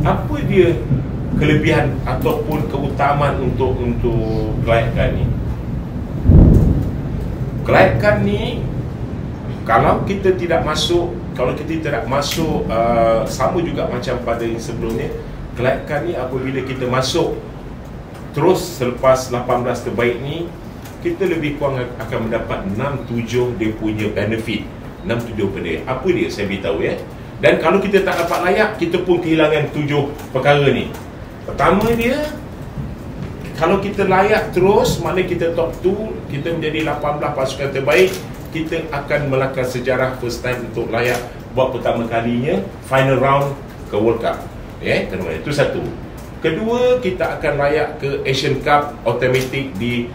Apa dia kelebihan ataupun keutamaan untuk kelayakan ni? Kelayakan ni, kalau kita tidak masuk sama juga macam pada yang sebelumnya, kelayakan ni apabila kita masuk terus selepas 18 terbaik ni, kita lebih kurang akan mendapat 6-7 dia punya benefit. 6-7 benda. Apa dia? Saya beritahu ya. Dan kalau kita tak dapat layak, kita pun kehilangan 7 perkara ni. Pertama dia, kalau kita layak terus, maknanya kita top 2, kita menjadi 18 pasukan terbaik, kita akan melangkah sejarah first time untuk layak buat pertama kalinya final round ke World Cup. Itu satu. Kedua, kita akan layak ke Asian Cup automatic di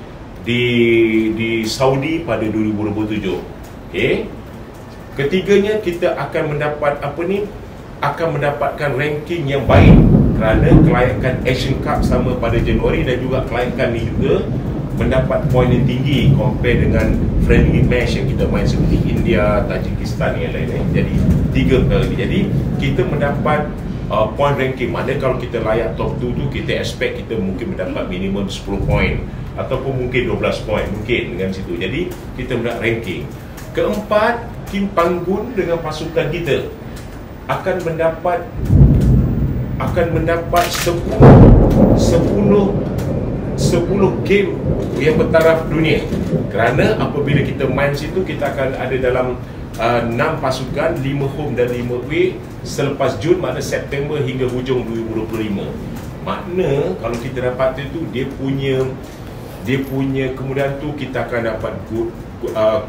Saudi pada 2027. Ketiganya, kita akan mendapatkan ranking yang baik kerana kelayakan Asian Cup sama pada Januari, dan juga kelayakan ni juga mendapat poin yang tinggi compare dengan friendly match yang kita main seperti India, Tajikistan yang lain. Jadi 3 kali. Jadi kita mendapat point ranking. Maknanya kalau kita layak top 2 tu, kita expect kita mungkin mendapat minimum 10 poin ataupun mungkin 12 poin mungkin dengan situ. Jadi kita mendapat ranking. Keempat, Kim Panggun dengan pasukan kita akan mendapat 10 game yang bertaraf dunia. Kerana apabila kita main situ, kita akan ada dalam 6 pasukan, 5 home dan 5 away selepas Jun, makna September hingga hujung 2025. Makna kalau kita dapat itu, dia punya kemudian tu kita akan dapat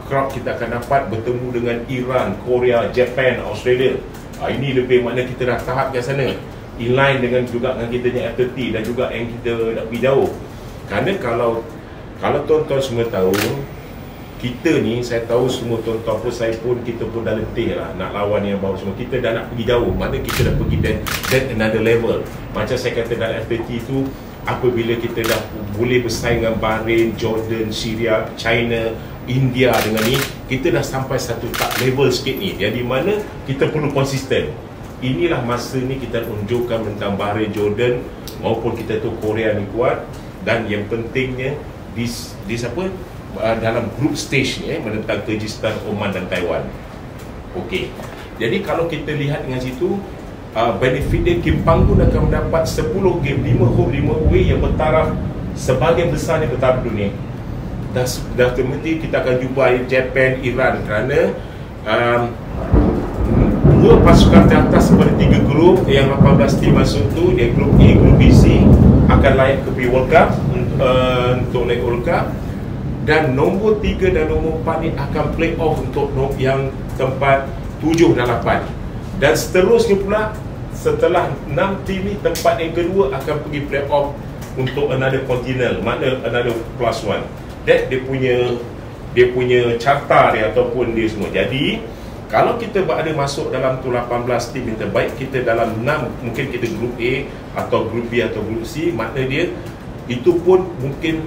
crowd, kita akan dapat bertemu dengan Iran, Korea, Japan, Australia. Ini lebih makna kita dah tahap ke sana, inline dengan juga dengan kita yang F30 dan juga yang kita nak pergi jauh. Kerana kalau tuan-tuan semua tahu, kita ni, saya tahu semua tuan-tuan pun, saya pun, kita pun dah letih lah nak lawan yang baru semua. Kita dah nak pergi jauh, mana kita dah pergi then another level. Macam saya kata dalam F30 tu, apabila kita dah boleh bersaing dengan Bahrain, Jordan, Syria, China, India dengan ni, kita dah sampai satu level sikit ni. Jadi mana kita perlu konsisten. Inilah masa ni kita tunjukkan tentang Bahrain, Jordan maupun kita tu Korea ni kuat. Dan yang pentingnya dalam group stage ni menentang Kyrgyzstan, Oman dan Taiwan. Okey. Jadi kalau kita lihat dengan situ, benefit dia, Kim Panggun akan mendapat 10 game, 5 home, 5 away yang bertaraf sebahagian besar di bertaraf dunia. Dah terbukti kita akan jumpa Japan, Iran kerana dua pasukan teratas pada 3 grup yang 18 tim masuk tu, dia grup A, grup B, C akan layak ke World Cup untuk naik World Cup, dan nombor 3 dan nombor 4 ni akan play off untuk yang tempat 7 dan 8, dan seterusnya pula setelah 6 tim ni tempat yang kedua akan pergi play off untuk another continental, makna another plus 1. That dia punya carta dia ataupun dia semua. Jadi kalau kita berada masuk dalam tu 18 tim yang terbaik, kita dalam 6, mungkin kita grup A atau grup B atau grup C, makna dia itu pun mungkin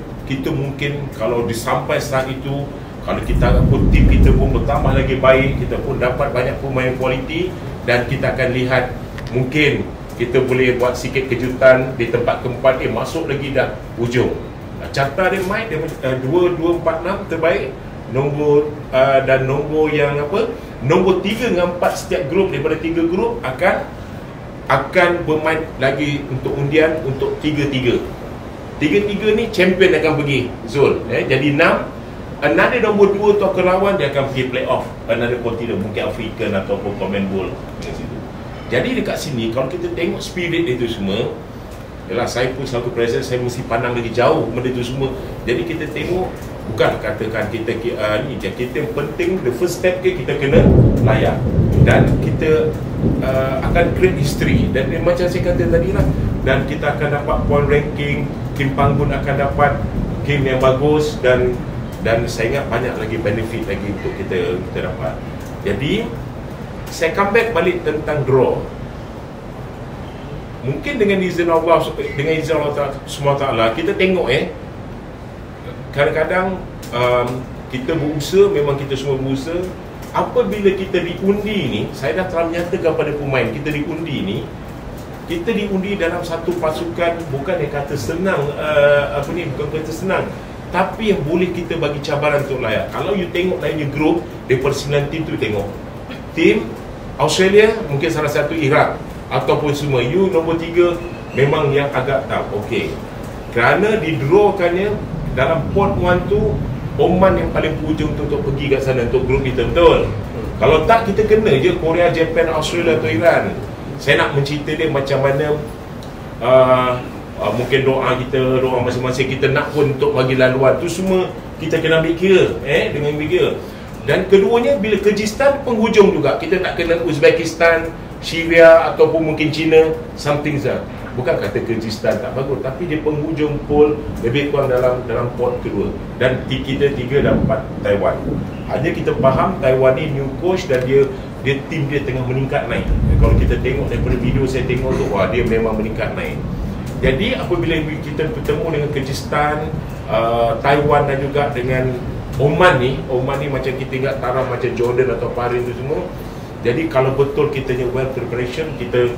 kalau disampai saat itu, kalau kita pun tim kita pun bertambah lagi baik, kita pun dapat banyak pemain kualiti, dan kita akan lihat mungkin kita boleh buat sikit kejutan di tempat keempat, masuk lagi dah hujung. Carta dia main dia 2, 4, 6 terbaik. Nombor dan nombor yang nombor 3 dengan 4 setiap grup daripada 3 grup akan bermain lagi untuk undian untuk 3-3 ni champion akan pergi zone. Jadi 6, another nombor 2 tu akan lawan, dia akan pergi play off another continent, mungkin African ataupun Commonwealth dengan situ. Jadi dekat sini kalau kita tengok spirit itu semua, yalah, saya pun selaku presiden, saya mesti pandang lagi jauh benda itu semua. Jadi kita tengok, bukan katakan kita yang penting the first step kita kena layak, dan kita akan create history. Dan macam saya kata tadi lah, dan kita akan dapat point ranking, Kim Panggun akan dapat game yang bagus, dan saya ingat banyak lagi benefit lagi untuk kita dapat. Jadi saya come back balik tentang draw. Mungkin dengan izin Allah SWT, kita tengok kadang-kadang kita berusaha, memang kita semua berusaha. Apabila kita diundi ni, saya dah telah menyatakan pada pemain, kita diundi ni, kita diundi dalam satu pasukan, bukan yang kata senang, bukan kata senang, tapi yang boleh kita bagi cabaran untuk layak. Kalau you tengok lainnya grup, daripada 9 tim tu tengok tim Australia, mungkin salah satu Iraq, ataupun semua you nombor 3 memang yang agak tough. Okey, kerana didrawkannya dalam pot 1 tu Oman yang paling hujung untuk pergi kat sana untuk grup kita, betul? Kalau tak, kita kena je Korea, Japan, Australia atau Iran. Saya nak mencerita dia macam mana mungkin doa kita, doa masing-masing kita nak pun untuk bagi laluan tu semua kita kena ambil kira, dengan ambil kira. Dan keduanya, bila Kyrgyzstan penghujung juga, kita tak kena Uzbekistan, Syria ataupun mungkin China, something sah. Bukan kata Kyrgyzstan tak bagus, tapi dia penghujung pool lebih kurang dalam pot kedua. Dan kita 3 dan 4 Taiwan. Hanya kita faham Taiwan ni new coach dan dia tim dia tengah meningkat naik. Kalau kita tengok daripada video saya tengok tu, wah, dia memang meningkat naik. Jadi apabila kita bertemu dengan Kyrgyzstan, Taiwan dan juga dengan Oman ni macam kita ingat taraf macam Jordan atau Bahrain tu semua. Jadi kalau betul kita punya well preparation, kita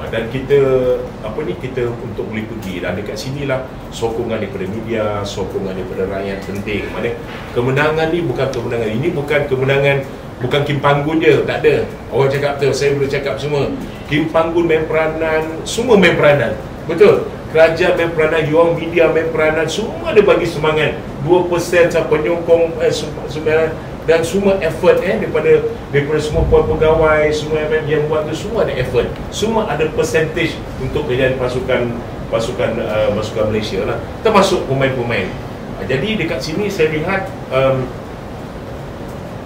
dan kita kita untuk boleh pergi, dan dekat sinilah sokongan daripada media, sokongan daripada rakyat penting. Mana kemenangan ni bukan kemenangan, ini bukan kemenangan, bukan Kim Panggun je, tak ada. Orang cakap tu, saya boleh cakap semua Kim Panggun main peranan, semua main peranan, betul. Kerajaan main peranan, Yuang media main peranan, semua ada bagi semangat 2% penyokong sebenarnya, dan semua effort daripada semua pegawai, semua yang buat tu semua ada effort, semua ada percentage untuk kejadian pasukan Malaysia lah, termasuk pemain-pemain. Jadi dekat sini saya lihat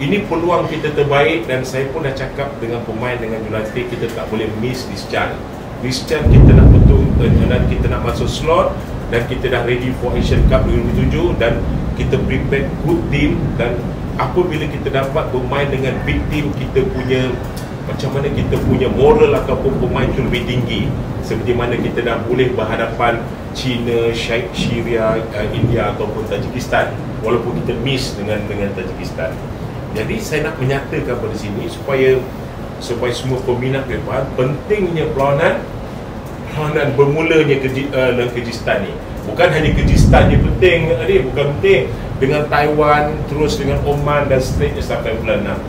ini peluang kita terbaik, dan saya pun dah cakap dengan pemain, dengan jurulatih, kita tak boleh miss this chance. This chance kita nak betul, dan kita nak masuk slot, dan kita dah ready for Asian Cup 2007, dan kita prepare good team. Dan apabila kita dapat bermain dengan big team, kita punya macam mana kita punya moral ataupun pemain tu lebih tinggi, seperti mana kita dah boleh berhadapan China, Syria, India ataupun Tajikistan, walaupun kita miss dengan Tajikistan. Jadi saya nak menyatakan pada sini supaya semua peminat faham pentingnya perlawanan bermulanya Kyrgyzstan ni. Bukan hanya Kyrgyzstan je penting, bukan penting, dengan Taiwan, terus dengan Oman dan seterusnya sampai bulan 6.